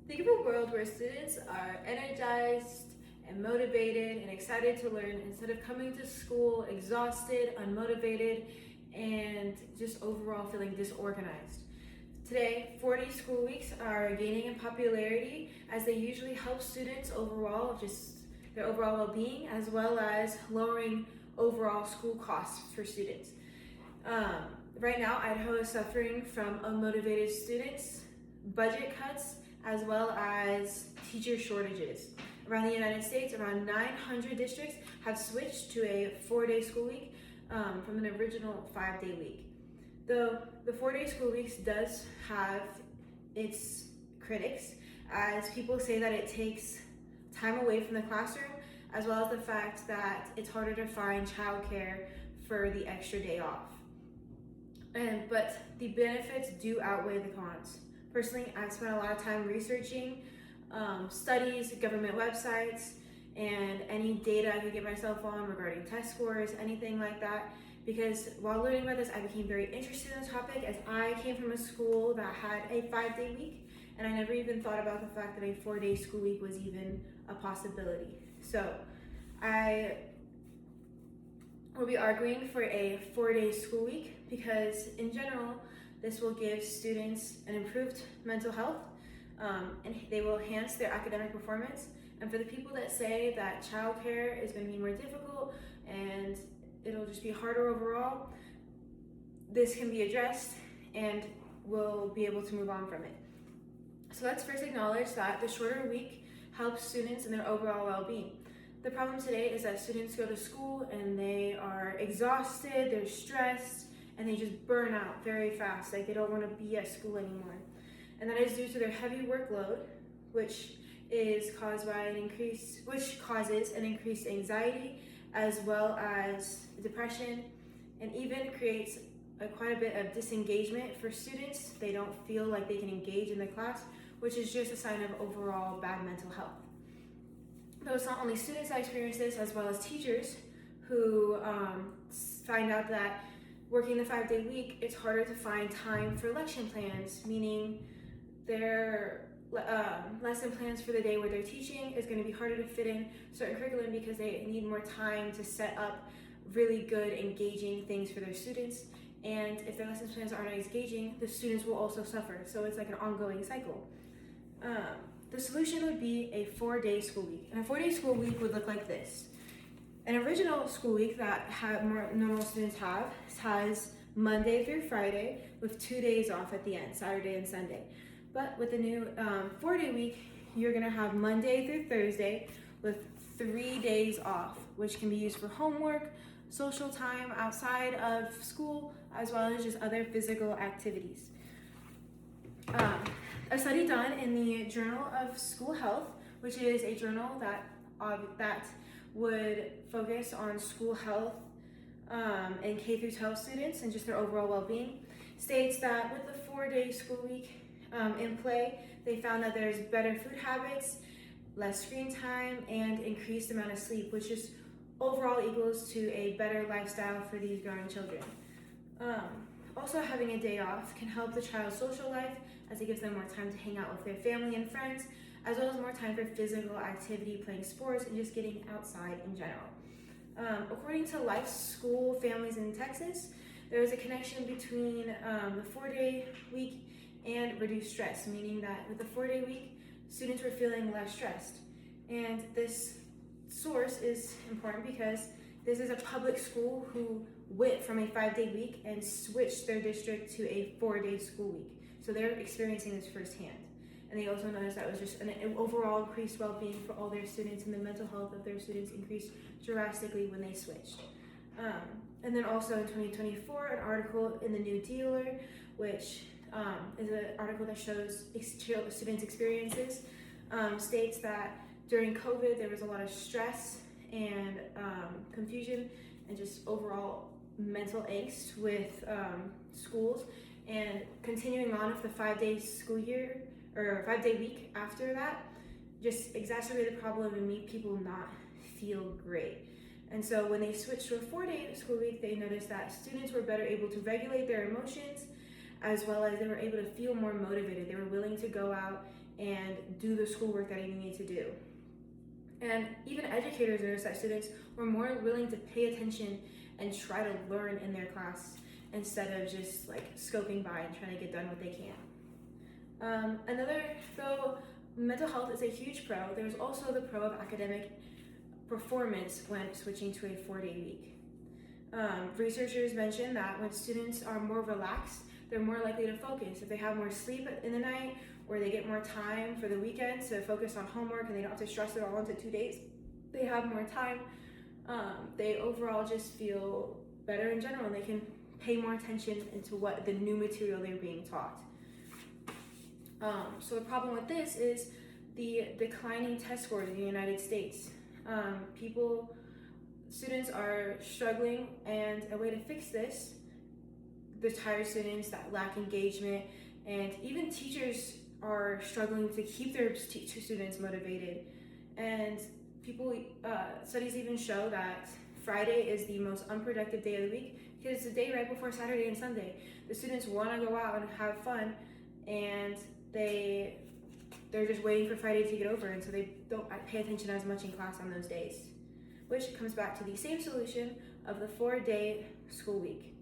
Think of a world where students are energized and motivated and excited to learn instead of coming to school exhausted, unmotivated, and just overall feeling disorganized. Today, 4-day school weeks are gaining in popularity as they usually help students overall, just their overall well-being, as well as lowering overall school costs for students. Um, right now, Idaho is suffering from unmotivated students, budget cuts, as well as teacher shortages. Around the United States, around 900 districts have switched to a 4-day school week from an original 5-day week. Though the 4-day school weeks does have its critics, as people say that it takes time away from the classroom, as well as the fact that it's harder to find childcare for the extra day off. But the benefits do outweigh the cons. Personally, I've spent a lot of time researching studies, government websites, and any data I could get myself on regarding test scores, anything like that. Because while learning about this, I became very interested in the topic as I came from a school that had a 5-day week, and I never even thought about the fact that a 4-day school week was even a possibility. So I will be arguing for a 4-day school week because in general, this will give students an improved mental health and they will enhance their academic performance. And for the people that say that childcare is going to be more difficult and it'll just be harder overall, this can be addressed and we'll be able to move on from it. So let's first acknowledge that the shorter week helps students in their overall well-being. The problem today is that students go to school and they are exhausted, they're stressed, and they just burn out very fast, like they don't want to be at school anymore. And that is due to their heavy workload, which causes an increased anxiety, as well as depression, and even creates quite a bit of disengagement for students. They don't feel like they can engage in the class, which is just a sign of overall bad mental health. Though it's not only students that experience this, as well as teachers who find out that working the 5-day week, it's harder to find time for lesson plans, meaning their lesson plans for the day where they're teaching is going to be harder to fit in certain curriculum because they need more time to set up really good, engaging things for their students. And if their lesson plans aren't as engaging, the students will also suffer. So it's like an ongoing cycle. The solution would be a 4-day school week. And a 4-day school week would look like this. An original school week that more normal students have has Monday through Friday with 2 days off at the end, Saturday and Sunday. But with the new 4-day week, you're gonna have Monday through Thursday with 3 days off, which can be used for homework, social time outside of school, as well as just other physical activities. A study done in the Journal of School Health, which is a journal that would focus on school health and K through 12 students and just their overall well-being, states that with the 4-day school week in play, they found that there's better food habits, less screen time, and increased amount of sleep, which is overall equals to a better lifestyle for these growing children. Also, having a day off can help the child's social life as it gives them more time to hang out with their family and friends, as well as more time for physical activity, playing sports, and just getting outside in general. According to Life School Families in Texas, there is a connection between the 4-day week and reduced stress, meaning that with the 4-day week, students were feeling less stressed. And this source is important because this is a public school who went from a 5-day week and switched their district to a 4-day school week. So they're experiencing this firsthand. And they also noticed that it was just an overall increased well-being for all their students, and the mental health of their students increased drastically when they switched. And then also in 2024, an article in the New Dealer, which is an article that shows students' experiences, states that during COVID, there was a lot of stress and confusion and just overall mental angst with schools. And continuing on with the 5-day school year or 5-day week after that, just exacerbated the problem and made people not feel great. And so when they switched to a 4-day school week, they noticed that students were better able to regulate their emotions, as well as they were able to feel more motivated. They were willing to go out and do the schoolwork that you need to do. And even educators noticed that students were more willing to pay attention and try to learn in their class instead of just like scoping by and trying to get done what they can. Though mental health is a huge pro, there's also the pro of academic performance when switching to a 4-day week. Researchers mention that when students are more relaxed, they're more likely to focus. If they have more sleep in the night, or they get more time for the weekend to focus on homework and they don't have to stress it all into 2 days, they have more time. They overall just feel better in general, and they can pay more attention into what the new material they're being taught. So the problem with this is the declining test scores in the United States. Students are struggling, and a way to fix this, the tired students that lack engagement, and even teachers are struggling to keep their students motivated. And studies even show that Friday is the most unproductive day of the week because it's the day right before Saturday and Sunday. The students want to go out and have fun, and they're just waiting for Friday to get over, and so they don't pay attention as much in class on those days, which comes back to the same solution of the 4-day school week.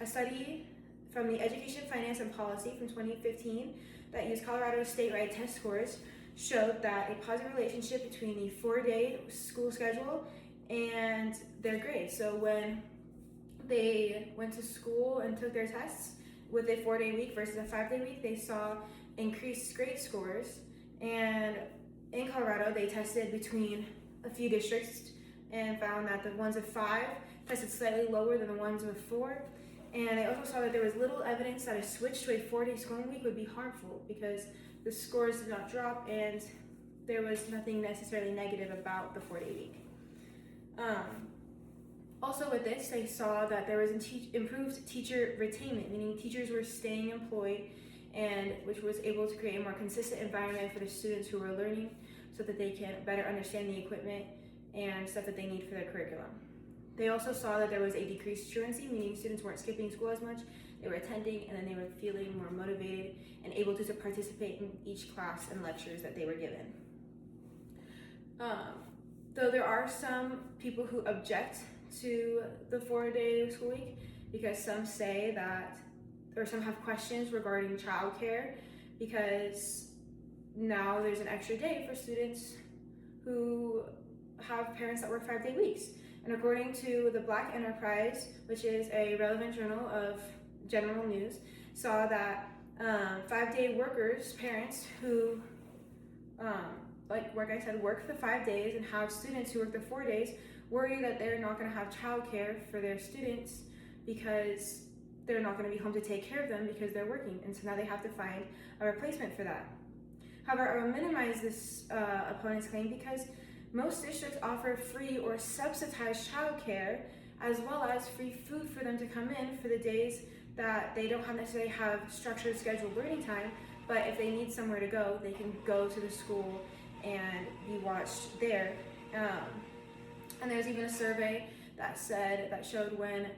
A study from the Education, Finance, and Policy from 2015 that used Colorado's statewide test scores showed that a positive relationship between the 4-day school schedule and their grades. So when they went to school and took their tests with a 4-day week versus a 5-day week, they saw increased grade scores. And in Colorado, they tested between a few districts and found that the ones with 5 tested slightly lower than the ones with 4. And they also saw that there was little evidence that a switch to a 4-day schooling week would be harmful because the scores did not drop and there was nothing necessarily negative about the 4-day week. Also with this, they saw that there was improved teacher retainment, meaning teachers were staying employed, and which was able to create a more consistent environment for the students who were learning so that they can better understand the equipment and stuff that they need for their curriculum. They also saw that there was a decreased truancy, meaning students weren't skipping school as much, they were attending, and then they were feeling more motivated and able to participate in each class and lectures that they were given. Though there are some people who object to the 4-day school week because some say that, or some have questions regarding childcare because now there's an extra day for students who have parents that work 5-day weeks. And according to the Black Enterprise, which is a relevant journal of general news, saw that 5-day workers, parents who, like I said, work the 5 days and have students who work the 4 days, worry that they're not going to have childcare for their students because they're not going to be home to take care of them because they're working. And so now they have to find a replacement for that. However, I will minimize this opponent's claim because most districts offer free or subsidized childcare as well as free food for them to come in for the days that they don't necessarily have structured scheduled learning time, but if they need somewhere to go, they can go to the school and be watched there. And there's even a survey that showed when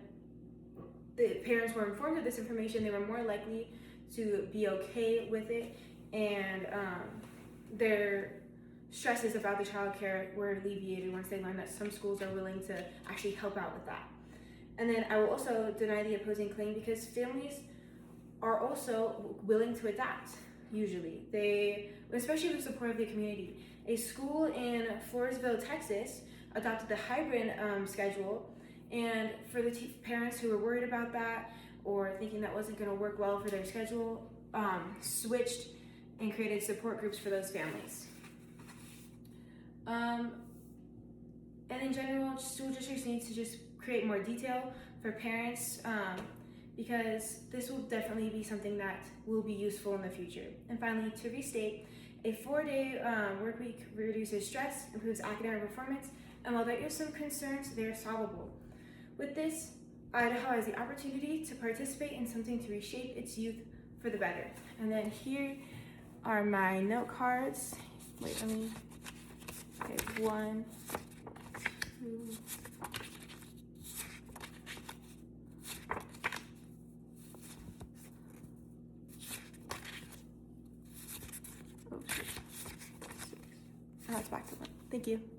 the parents were informed of this information, they were more likely to be okay with it, and their stresses about the childcare were alleviated once they learned that some schools are willing to actually help out with that. And then I will also deny the opposing claim because families are also willing to adapt, usually. Especially with the support of the community. A school in Floresville, Texas adopted the hybrid schedule, and for the parents who were worried about that or thinking that wasn't going to work well for their schedule, switched and created support groups for those families. And in general, school districts need to just create more detail for parents because this will definitely be something that will be useful in the future. And finally, to restate, a 4-day work week reduces stress, improves academic performance, and while there is some concerns, they are solvable. With this, Idaho has the opportunity to participate in something to reshape its youth for the better. And then here are my note cards. Wait, okay, 1, 2, perhaps back to work. Thank you.